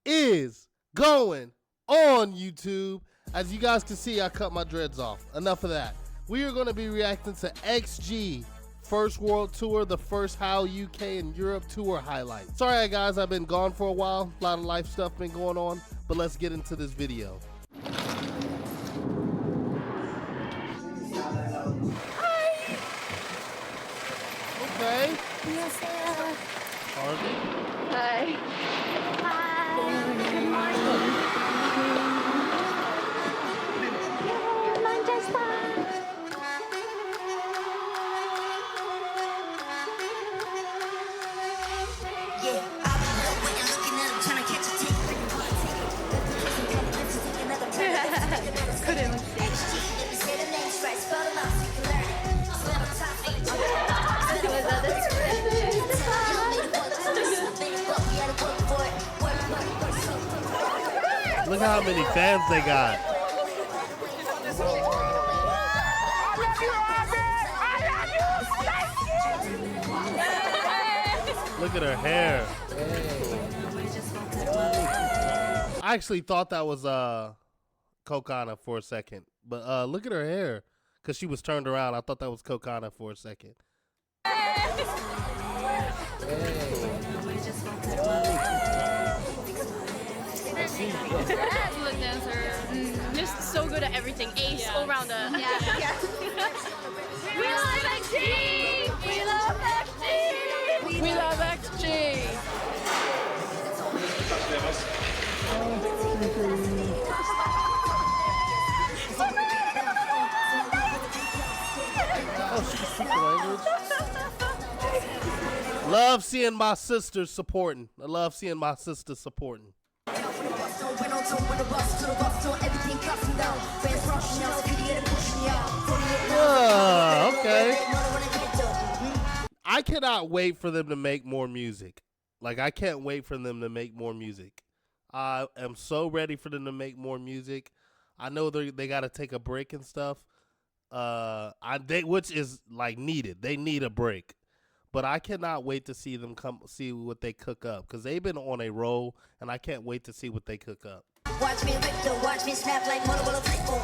is going on, YouTube? As you guys can see, I cut my dreads off. Enough of that. We are going to be reacting to XG First World Tour, the first HOWL UK and Europe tour highlight. Sorry guys, I've been gone for a while. A lot of life stuff been going on, but let's get into this video. Okay. Yes, Harvey. Hi. Hi. Good morning. Look how many fans they got. Look at her hair. I actually thought that was Kokana for a second, but look at her hair, because she was turned around. I thought that was Kokana for a second. Absolute dancer. Just so good at everything. Ace all rounder. Yeah. We love XG! We love XG! We love XG! Oh, she can speak the language. Love seeing my sisters supporting. I love seeing my sisters supporting. Okay. I cannot wait for them to make more music. Like, I can't wait for them to make more music. I am so ready for them to make more music. I know they got to take a break and stuff. Which is like needed. They need a break. But I cannot wait to see them see what they cook up, because they've been on a roll, and I can't wait to see what they cook up. Watch me Victor, watch me snap like Motorola Typhoon.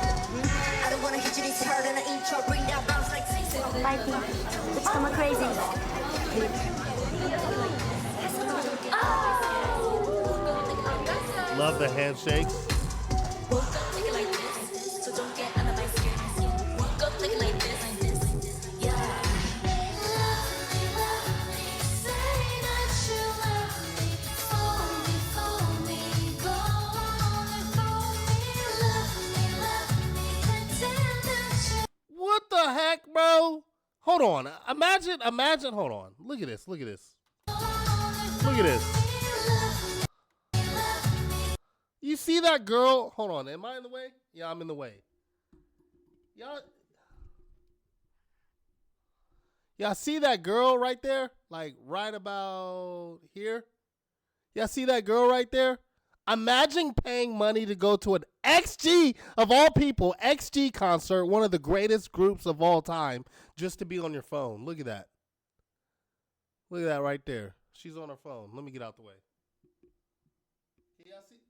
I don't wanna hit you this hard in the intro, bring down bounce like season. Liking. It's coming crazy. Love the handshakes. What the heck, bro? Hold on. Imagine, hold on. Look at this. Look at this. Look at this. You see that girl? Hold on. Am I in the way? Yeah, I'm in the way. Y'all see that girl right there? Like right about here? Y'all see that girl right there? Imagine paying money to go to an XG, of all people, XG concert, one of the greatest groups of all time, just to be on your phone. Look at that. Look at that right there. She's on her phone. Let me get out the way. Can y'all see?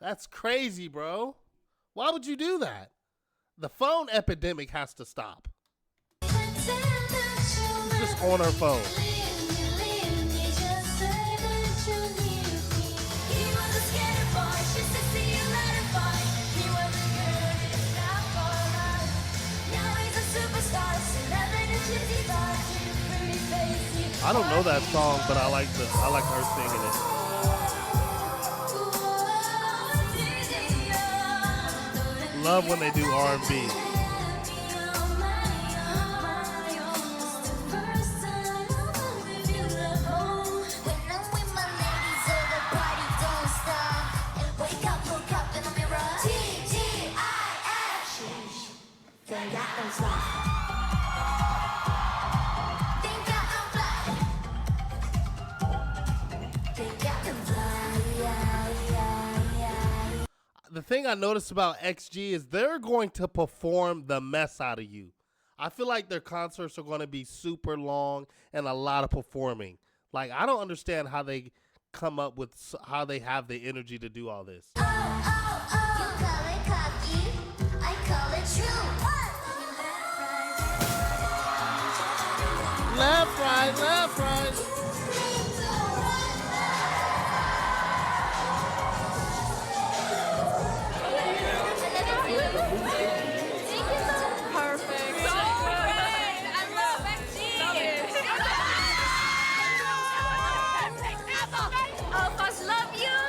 That's crazy, bro. Why would you do that? The phone epidemic has to stop. Just on her phone. I don't know that song, but I like her singing it. Love when they do R&B. The thing I noticed about XG is they're going to perform the mess out of you. I feel like their concerts are going to be super long and a lot of performing. Like, I don't understand how they come up with how they have the energy to do all this. You call it cocky, I call it true. Left, right, left, right. Perfect. So great. I love XG. All of us love you.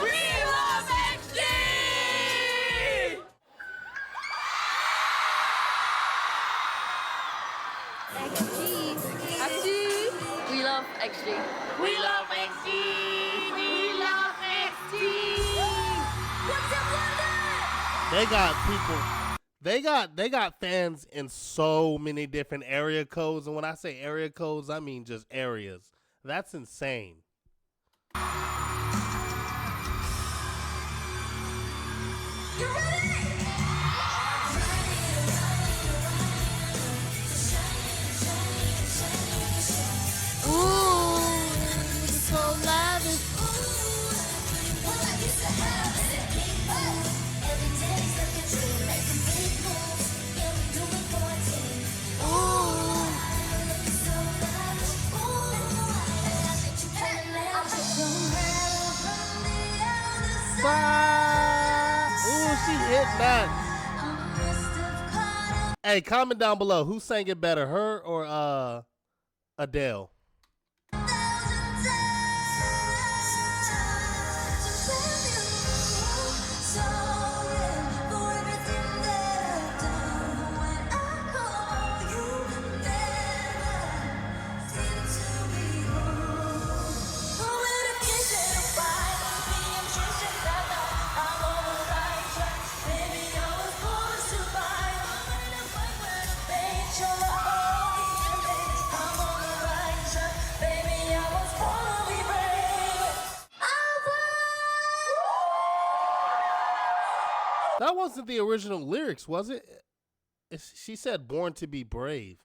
We love XG. XG. We love XG. We love XG. We love XG. What's up, London? They got people. They got fans in so many different area codes, and when I say area codes, I mean just areas. That's insane. You ready? Ooh, so lavish. Well, I used to have it. Every day's like a dream, making big moves. Yeah, we do it for a team. So lavish. And I think you can imagine. From hell, from the other side. Ooh, she hit that. I must have caught up. Hey, comment down below. Who sang it better, her or Adele? That wasn't the original lyrics, was it? She said "born to be brave."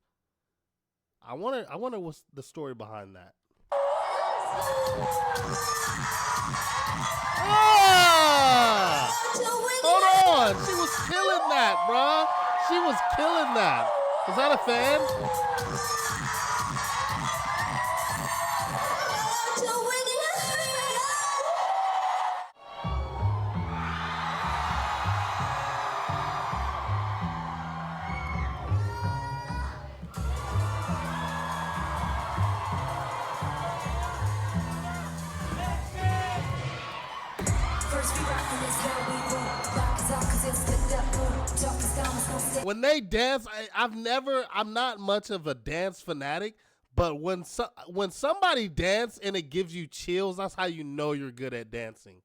I wonder what's the story behind that. Ah! Hold on, she was killing that, bruh. She was killing that. Is that a fan? When they dance, I'm not much of a dance fanatic, but when somebody dance and it gives you chills, that's how you know you're good at dancing.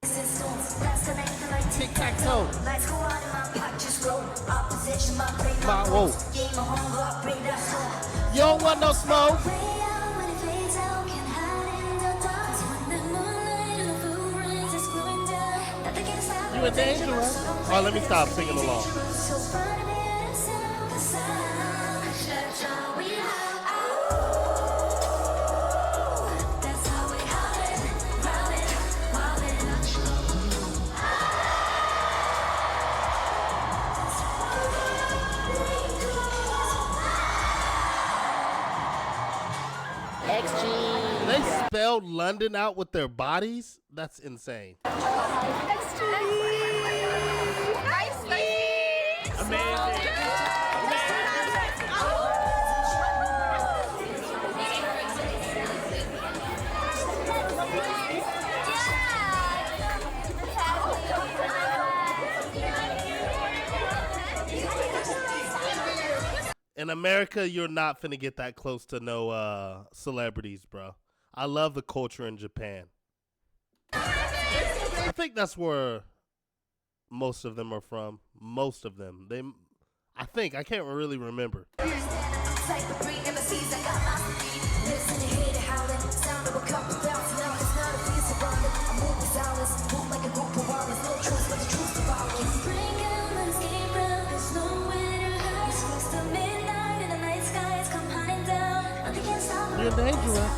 Tic-tac-toe. Whoa. You don't want no smoke. You a dangerous. Oh, let me stop singing along. They spelled London out with their bodies? That's insane. In America, you're not finna get that close to no celebrities, bro. I love the culture in Japan. I think that's where most of them are from. Most of them. I can't really remember. You're dangerous.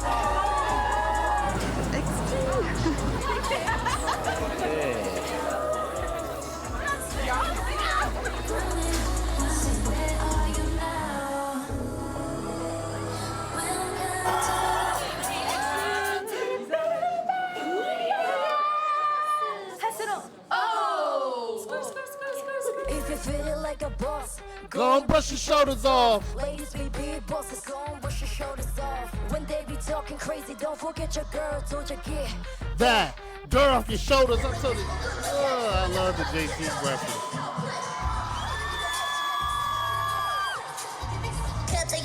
treat it like a boss. Go on, brush your shoulders off. Ladies be big bosses, go on, brush your shoulders off. When they be talking crazy, don't forget your girl told you get That. Dirt off your shoulders. I'm telling you. Oh, I love the JT reference.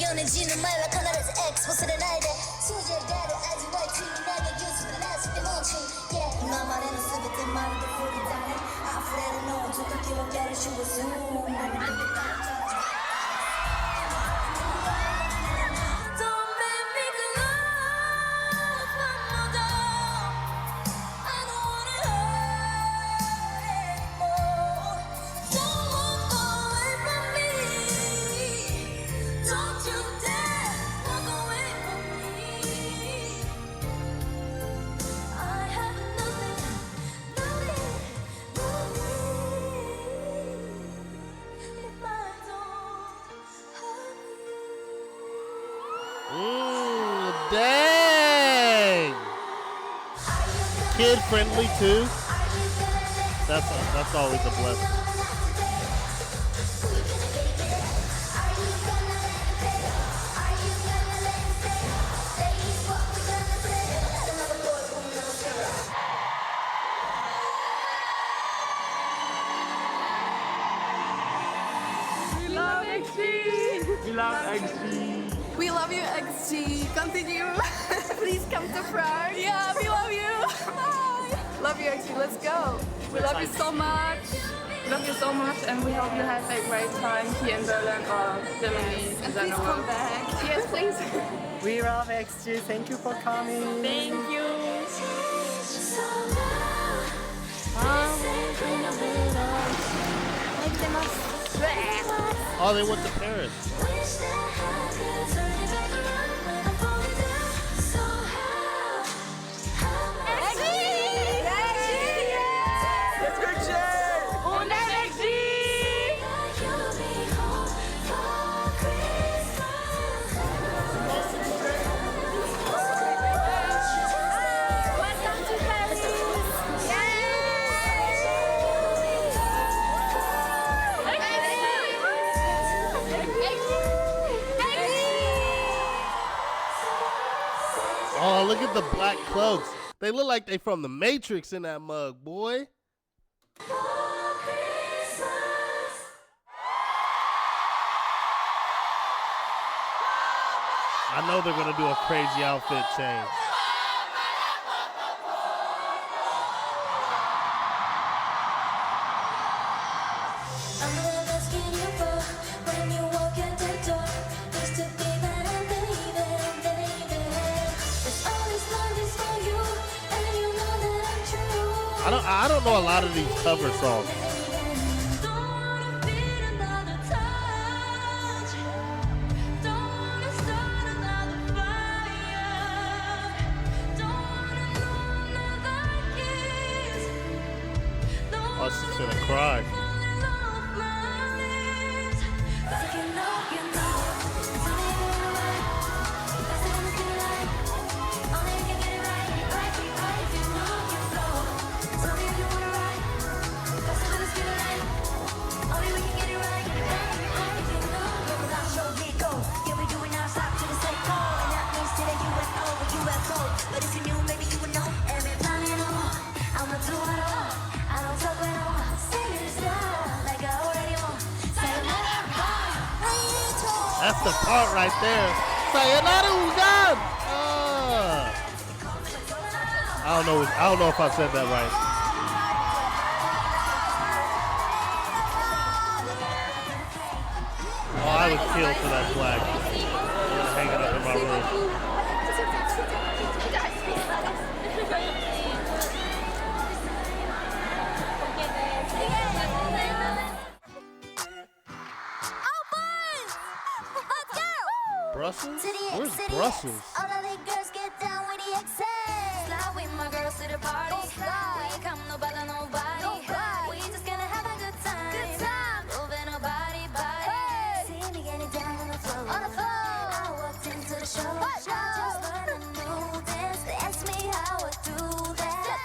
연해지는 말라 카나라즈 X 보스는 알대 수제가를 아직 YT 내게 유수는 아직도 멈춘 Yeah 나만의 쓰겠던 말도 뿌리다네 아프레는 너 조금 기억해를 주고 숨 Don't make me love one more time I don't wanna hurt anymore Don't walk away from me Don't you dare walk away from me I have nothing if I don't have you Dang. Kid friendly too. That's always a blessing. We love XG. We love XG. We love you, XG. Continue. Please come to Prague. Yeah, we love you. Bye. Love you, XG. Let's go. We love you so much. We love you so much, and we hope you have a great time here in Berlin or Germany. And please come back. Yes, please. We love XG. Thank you for coming. Thank you. Oh, they went to Paris. Und XG. Welcome to Paris. Oh, look at the black cloaks. They look like they from the Matrix in that mug, boy. I know they're gonna do a crazy outfit change. I don't know a lot of these cover songs. Oh, she's gonna cry. That's the part right there. Sayonara Uzan. I don't know if I said that right. Oh, I would kill for that flag. I'm gonna hang it up in my room. Brussels? Where's Brussels? All of the girls get down with the excess. Slide with my girls to the party. Don't slide. We ain't come no bother nobody. We just gonna have a good time. Good time. Moving our body. See me getting down on the floor. I walked into the show. Just learn a new dance. They ask me how I do that.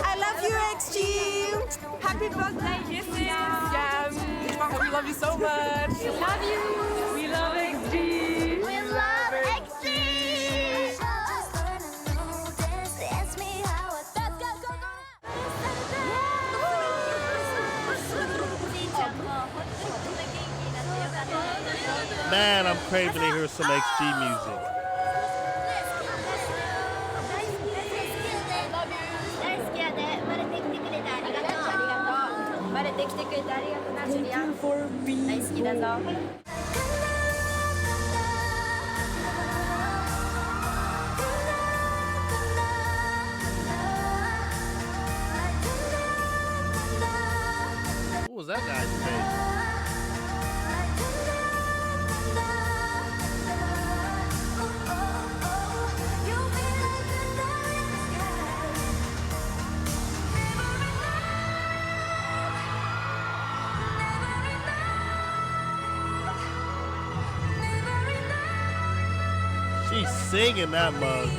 I love you, XG. Happy birthday, kisses. Yeah. We love you so much. Love you. We love XG. We love XG. Man, I'm craving to hear some XG music. 大好きやで。生まれてきてくれてありがとう。ありがとう。生まれてきてくれてありがとうな、ジュリアン。大好きだぞ。What was that guy's face? She's singing that mug.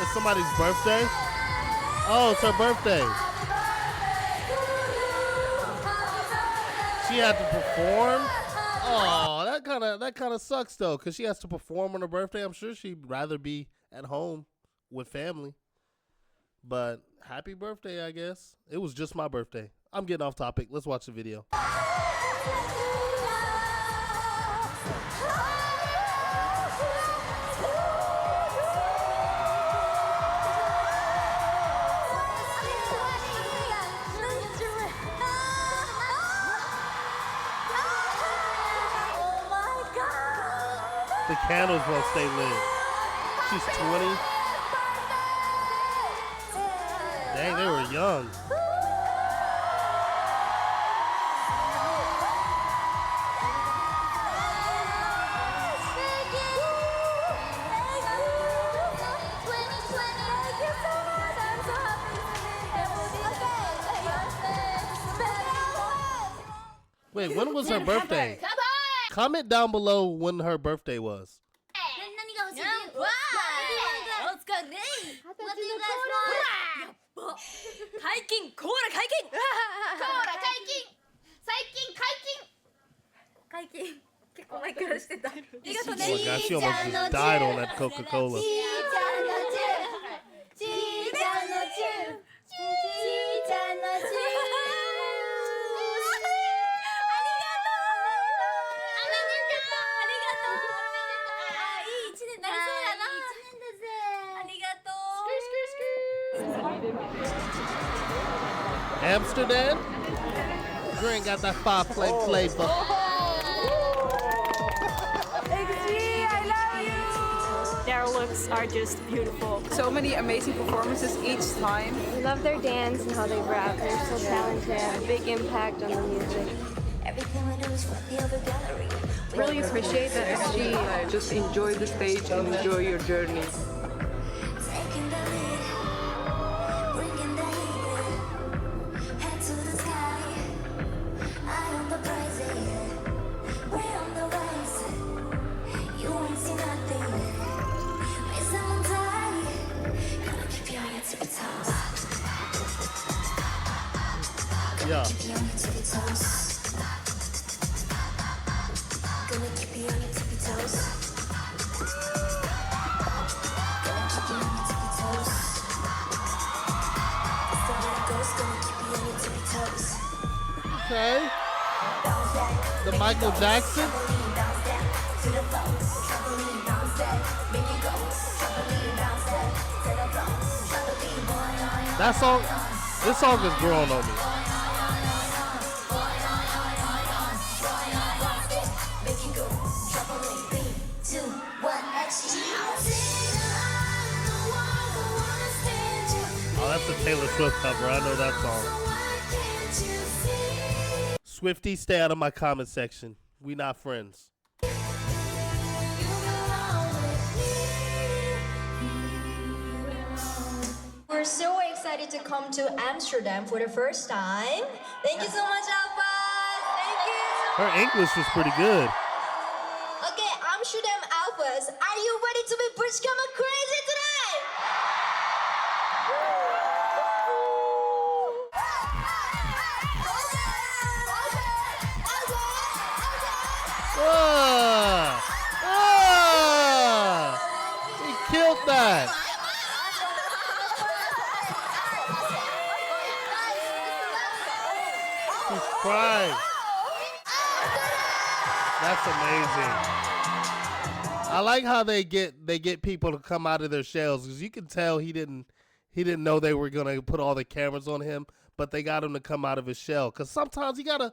It's somebody's birthday? Oh, it's her birthday. She had to perform? Oh, that kind of sucks though, cause she has to perform on her birthday. I'm sure she'd rather be at home with family. But happy birthday, I guess. It was just my birthday. I'm getting off topic. Let's watch the video. The candles won't stay lit. She's 20. Dang, they were young. Wait, when was her birthday? Comment down below when her birthday was. Oh my gosh, she almost just died on that Coca-Cola. Amsterdam? You ain't got that five-flake flavor. Their looks are just beautiful. So many amazing performances each time. We love their dance and how they rap. They're so talented. A big impact on the music. Really appreciate that XG. Just enjoy the stage and enjoy your journey. Yeah. Okay. The Michael Jackson. That song, this song is growing on me. Oh, that's a Taylor Swift cover. I know that song. Swifty, stay out of my comment section. We not friends. We're so excited to come to Amsterdam for the first time. Thank you so much, Alpha. Thank you. Her English was pretty good. Okay, Amsterdam Alphas, are you ready to be Bridge Coming crazy today? He killed that. He's crying. That's amazing. I like how they get people to come out of their shells, because you can tell he didn't know they were gonna put all the cameras on him, but they got him to come out of his shell. Because sometimes you gotta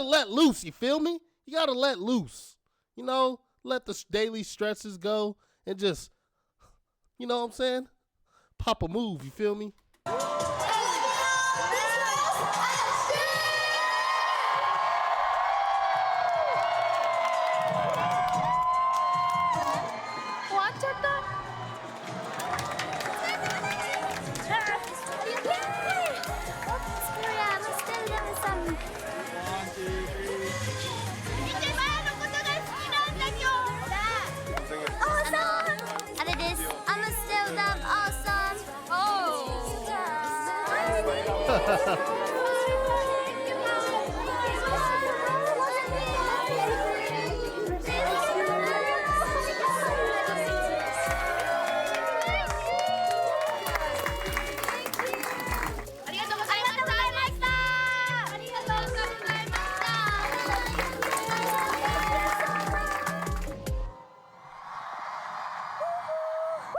let loose. You feel me? You gotta let loose. You know, let the daily stresses go and just, you know what I'm saying? Pop a move. You feel me?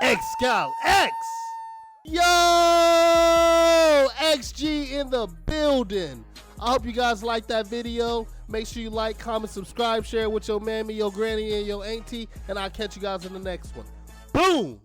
Excal X! Yo! XG in the building. I hope you guys like that video. Make sure you like, comment, subscribe, share it with your mammy, your granny, and your auntie. And I'll catch you guys in the next one. Boom!